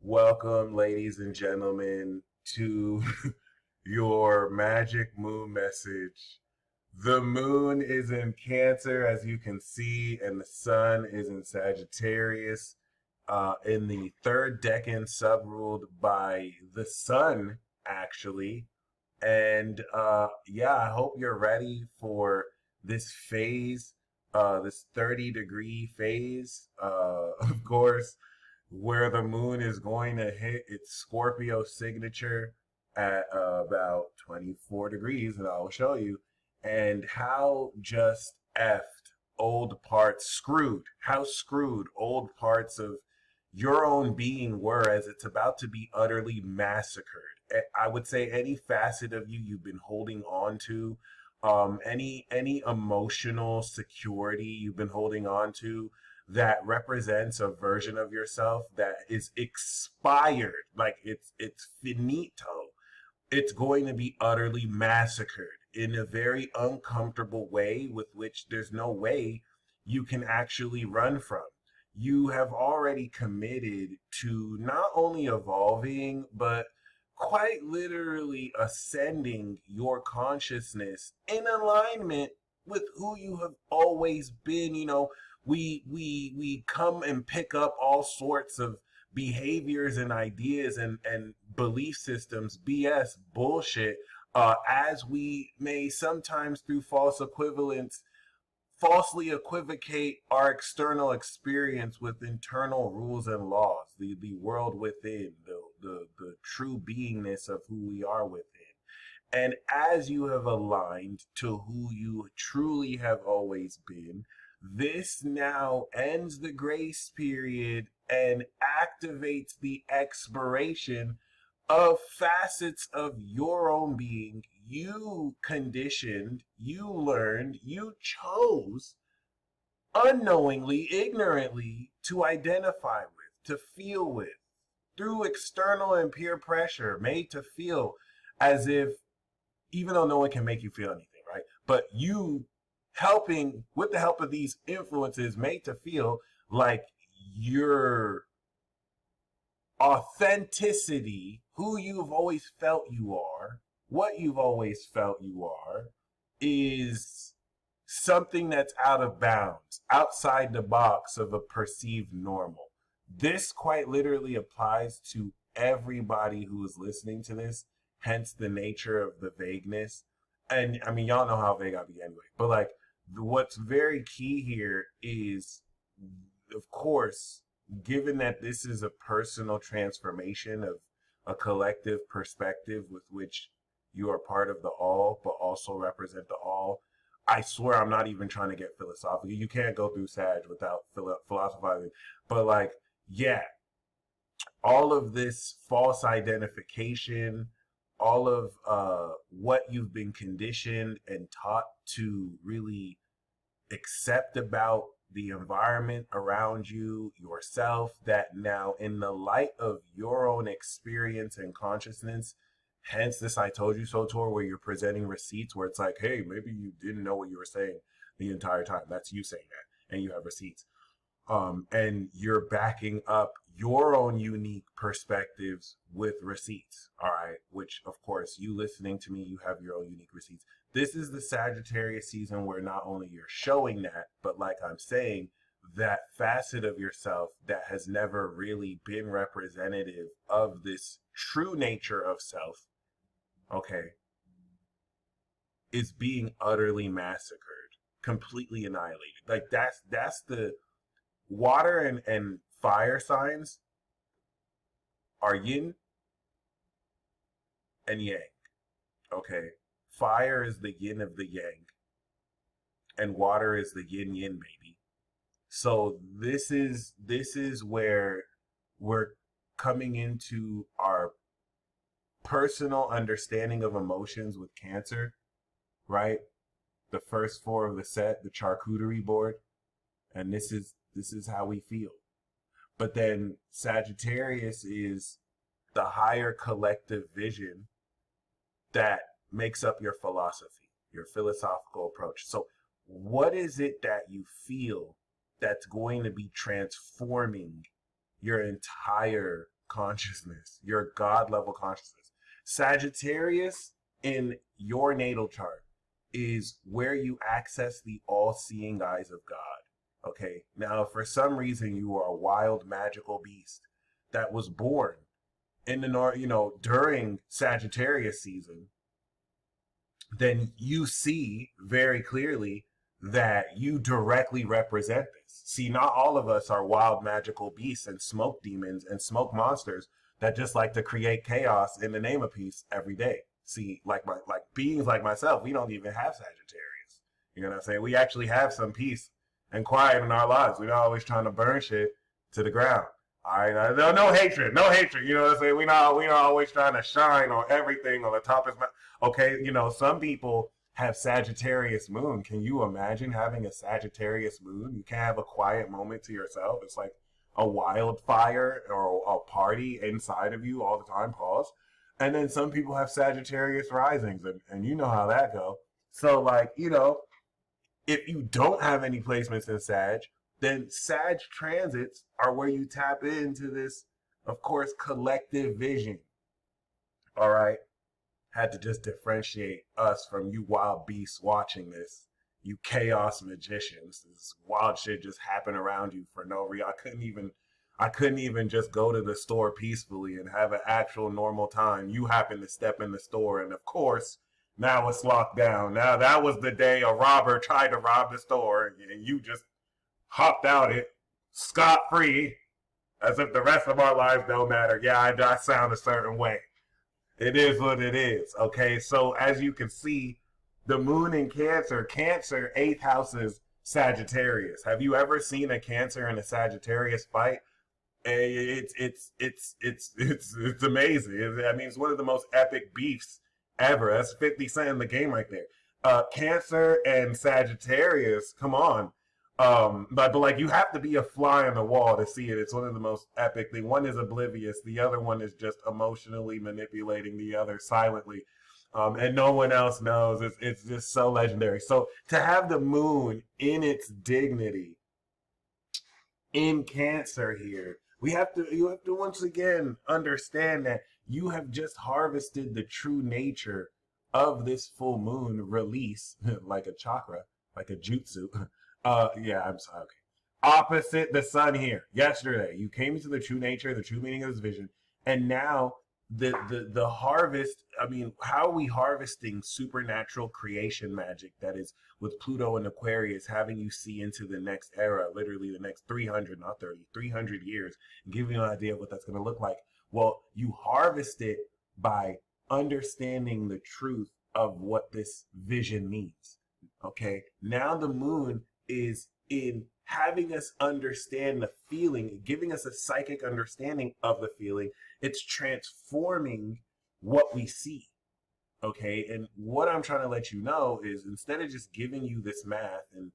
Welcome, ladies and gentlemen, to your magic moon message. The moon is in Cancer, as you can see, and the sun is in Sagittarius, in the third decan, sub-ruled by the sun, actually. And yeah, I hope you're ready for this phase, this 30-degree phase, of course, where the moon is going to hit its Scorpio signature at about 24 degrees, and I'll show you, and how just effed old parts, how screwed old parts of your own being were, as it's about to be utterly massacred. I would say any facet of you've been holding on to, any emotional security you've been holding on to, that represents a version of yourself that is expired, like it's finito. It's going to be utterly massacred in a very uncomfortable way, with which there's no way you can actually run from. You have already committed to not only evolving, but quite literally ascending your consciousness in alignment with who you have always been. We come and pick up all sorts of behaviors and ideas and belief systems, BS, bullshit, as we may sometimes, through false equivalence, falsely equivocate our external experience with internal rules and laws, the world within, the true beingness of who we are within. And as you have aligned to who you truly have always been, this now ends the grace period and activates the expiration of facets of your own being you conditioned, you learned, you chose unknowingly, ignorantly to identify with, to feel with, through external and peer pressure, made to feel as if, even though no one can make you feel anything, right? But you helping, with the help of these influences, made to feel like your authenticity, who you've always felt you are, what you've always felt you are, is something that's out of bounds, outside the box of a perceived normal. This quite literally applies to everybody who is listening to this, hence the nature of the vagueness. And I mean, y'all know how vague I be anyway, but like, what's very key here is, of course, given that this is a personal transformation of a collective perspective with which you are part of the all, but also represent the all. I swear I'm not even trying to get philosophical. You can't go through Sag without philosophizing. But like, yeah, all of this false identification, all of what you've been conditioned and taught to really accept about the environment around you, yourself, that now, in the light of your own experience and consciousness, hence this I told you so tour, where you're presenting receipts where it's like, hey, maybe you didn't know what you were saying the entire time. That's you saying that, and you have receipts. And you're backing up your own unique perspectives with receipts. All right. Which, of course, you listening to me, you have your own unique receipts. This is the Sagittarius season where not only you're showing that, but like I'm saying, that facet of yourself that has never really been representative of this true nature of self, okay, is being utterly massacred, completely annihilated. Like that's the water and fire signs are yin and yang. Okay. Fire is the yin of the yang, and water is the yin yin, baby. So this is where we're coming into our personal understanding of emotions with Cancer, right? The first four of the set, the charcuterie board, and this is how we feel. But then Sagittarius is the higher collective vision that makes up your philosophy, your philosophical approach. So what is it that you feel that's going to be transforming your entire consciousness, your God level consciousness. Sagittarius in your natal chart is where you access the all-seeing eyes of God. Okay. Now, if for some reason you are a wild magical beast that was born in the north, during Sagittarius season, then you see very clearly that you directly represent this. See, not all of us are wild magical beasts and smoke demons and smoke monsters that just like to create chaos in the name of peace every day. See, like beings like myself, we don't even have Sagittarius. You know what I'm saying? We actually have some peace and quiet in our lives. We're not always trying to burn shit to the ground. All right, no hatred, no hatred. You know what I'm saying? We not always trying to shine on everything on the top of my. Okay, some people have Sagittarius moon. Can you imagine having a Sagittarius moon? You can't have a quiet moment to yourself. It's like a wildfire or a party inside of you all the time. Pause. And then some people have Sagittarius risings, and you know how that go. So if you don't have any placements in Sag, then Sag transits are where you tap into this, of course, collective vision. All right. Had to just differentiate us from you wild beasts watching this. You chaos magicians. This wild shit just happened around you for no reason. I couldn't even just go to the store peacefully and have an actual normal time. You happen to step in the store, and of course, now it's locked down. Now that was the day a robber tried to rob the store, and you just hopped out it scot-free, as if the rest of our lives don't matter. Yeah, I sound a certain way. It is what it is. Okay, so as you can see, the moon in Cancer, 8th house is Sagittarius. Have you ever seen a Cancer and a Sagittarius fight? It's amazing. I mean, it's one of the most epic beefs ever. That's 50 Cent in the game right there. Cancer and Sagittarius, come on. But like you have to be a fly on the wall to see it. It's one of the most epic things. One is oblivious. The other one is just emotionally manipulating the other silently. And no one else knows. It's just so legendary. So to have the moon in its dignity in Cancer here, you have to once again understand that you have just harvested the true nature of this full moon release, like a chakra, like a jutsu. Yeah, I'm sorry. Okay. Opposite the sun here. Yesterday, you came into the true nature, the true meaning of this vision, and now the harvest. I mean, how are we harvesting supernatural creation magic that is with Pluto and Aquarius, having you see into the next era, literally the next 300, not 30, 300 years, and giving you an idea of what that's going to look like. Well, you harvest it by understanding the truth of what this vision means. Okay, now the moon is in having us understand the feeling, giving us a psychic understanding of the feeling. It's transforming what we see. Okay, and what I'm trying to let you know is instead of just giving you this math and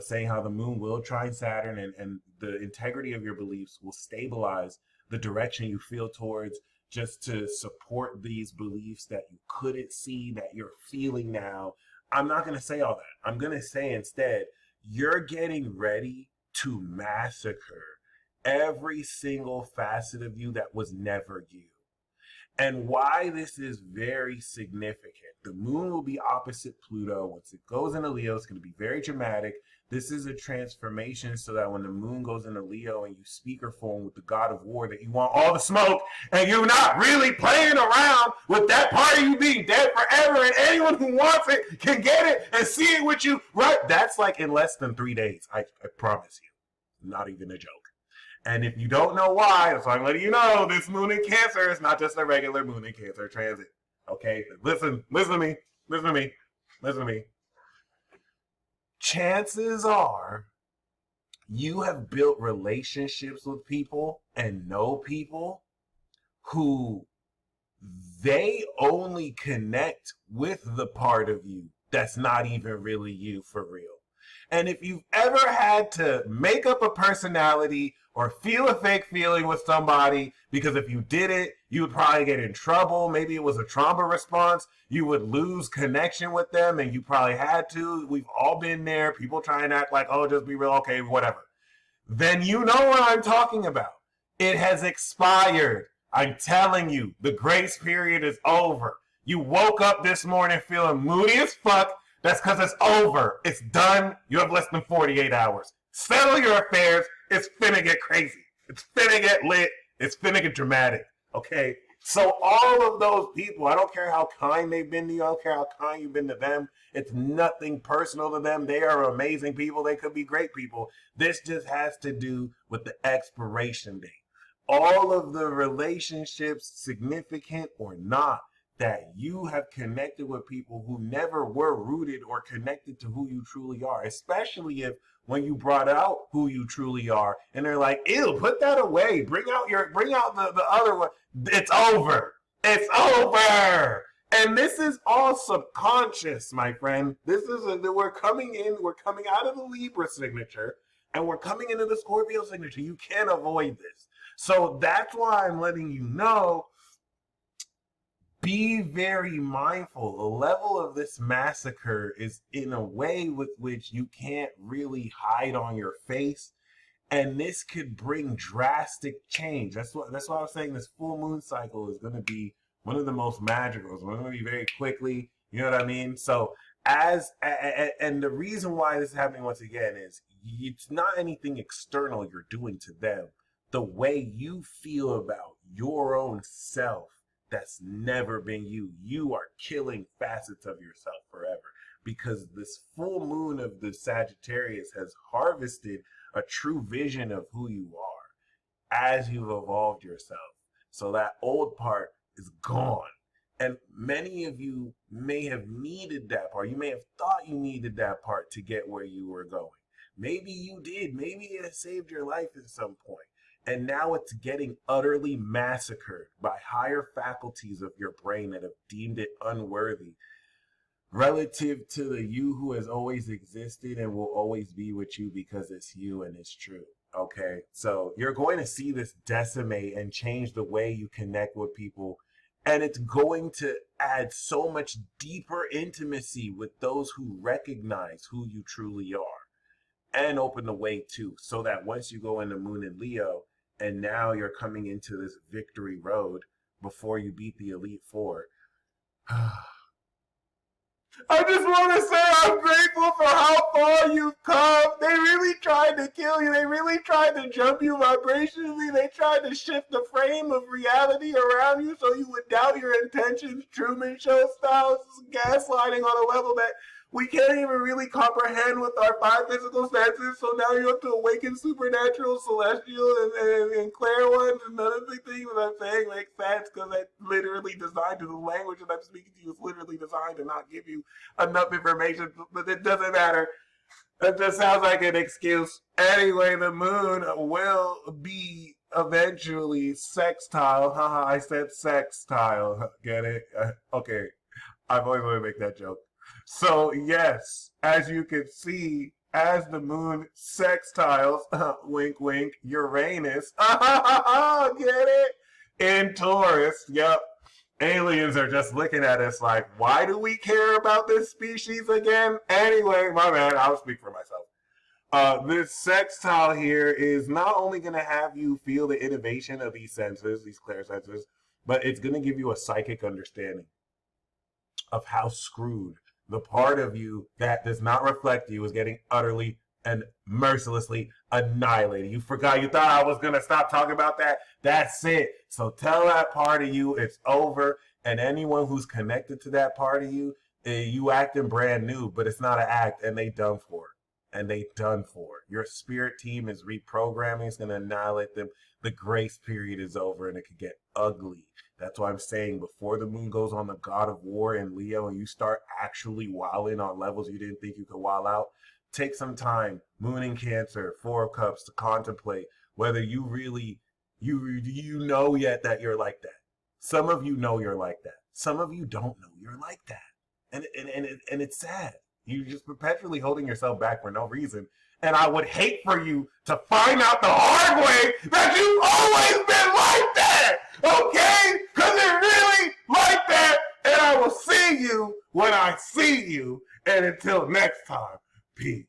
saying how the moon will trine Saturn and the integrity of your beliefs will stabilize the direction you feel towards, just to support these beliefs that you couldn't see, that you're feeling now. I'm not going to say all that. I'm going to say instead, you're getting ready to massacre every single facet of you that was never you. And why this is very significant. The moon will be opposite Pluto. Once it goes into Leo, it's going to be very dramatic. This is a transformation so that when the moon goes into Leo and you speakerphone with the god of war, that you want all the smoke and you're not really playing around with that part of you being dead forever, and anyone who wants it can get it and see it with you, right? That's like in less than 3 days. I promise you. Not even a joke. And if you don't know why, so I'm letting you know, this moon in Cancer is not just a regular moon in Cancer transit. Okay? Listen to me. Chances are you have built relationships with people and know people who they only connect with the part of you that's not even really you for real. And if you've ever had to make up a personality or feel a fake feeling with somebody, because if you did it, you would probably get in trouble. Maybe it was a trauma response. You would lose connection with them, and you probably had to. We've all been there. People try and act like, oh, just be real, okay, whatever. Then you know what I'm talking about. It has expired. I'm telling you, the grace period is over. You woke up this morning feeling moody as fuck. That's because it's over. It's done. You have less than 48 hours. Settle your affairs. It's finna get crazy. It's finna get lit. It's finna get dramatic. Okay? So all of those people, I don't care how kind they've been to you. I don't care how kind you've been to them. It's nothing personal to them. They are amazing people. They could be great people. This just has to do with the expiration date. All of the relationships, significant or not, that you have connected with people who never were rooted or connected to who you truly are, especially if when you brought out who you truly are and they're like, ew, put that away, bring out the other one. It's over. It's over. And this is all subconscious, my friend. We're coming out of the Libra signature and we're coming into the Scorpio signature. You can't avoid this. So that's why I'm letting you know, be very mindful. The level of this massacre is in a way with which you can't really hide on your face. And this could bring drastic change. That's why I was saying this full moon cycle is going to be one of the most magical. It's going to be very quickly. You know what I mean? So and the reason why this is happening once again is it's not anything external you're doing to them. The way you feel about your own self, that's never been you. You are killing facets of yourself forever because this full moon of the Sagittarius has harvested a true vision of who you are as you've evolved yourself. So that old part is gone. And many of you may have needed that part. You may have thought you needed that part to get where you were going. Maybe you did. Maybe it saved your life at some point. And now it's getting utterly massacred by higher faculties of your brain that have deemed it unworthy relative to the you who has always existed and will always be with you because it's you and it's true. Okay, so you're going to see this decimate and change the way you connect with people. And it's going to add so much deeper intimacy with those who recognize who you truly are and open the way too. So that once you go into Moon and Leo, and now you're coming into this victory road before you beat the Elite Four. I just want to say I'm grateful for how far you've come. They really tried to kill you. They really tried to jump you vibrationally. They tried to shift the frame of reality around you so you would doubt your intentions. Truman Show style gaslighting on a level that we can't even really comprehend with our five physical senses. So now you have to awaken supernatural, celestial, and clair ones. And none of the things that I'm saying make sense because it's literally designed to, the language that I'm speaking to you is literally designed to not give you enough information. But it doesn't matter. That just sounds like an excuse. Anyway, the moon will be eventually sextile. Haha, I said sextile. Get it? Okay. I've always wanted to make that joke. So yes, as you can see, as the moon sextiles, wink wink, Uranus, get it? In Taurus, yep. Aliens are just looking at us like, why do we care about this species again? Anyway, my man, I'll speak for myself. This sextile here is not only going to have you feel the innovation of these senses, these clairsenses, but it's going to give you a psychic understanding of how screwed the part of you that does not reflect you is getting utterly and mercilessly annihilated. You forgot, you thought I was going to stop talking about that? That's it. So tell that part of you it's over. And anyone who's connected to that part of you, you acting brand new, but it's not an act and they done for. And they done for. Your spirit team is reprogramming. It's going to annihilate them. The grace period is over and it could get ugly. That's why I'm saying before the moon goes on the God of War in Leo and you start actually wilding on levels you didn't think you could wild out, take some time, moon in Cancer, Four of Cups, to contemplate whether you really, you know yet that you're like that. Some of you know you're like that. Some of you don't know you're like that. And it's sad. You're just perpetually holding yourself back for no reason. And I would hate for you to find out the hard way that you've always been like that. Okay? Because it really like that. And I will see you when I see you. And until next time, peace.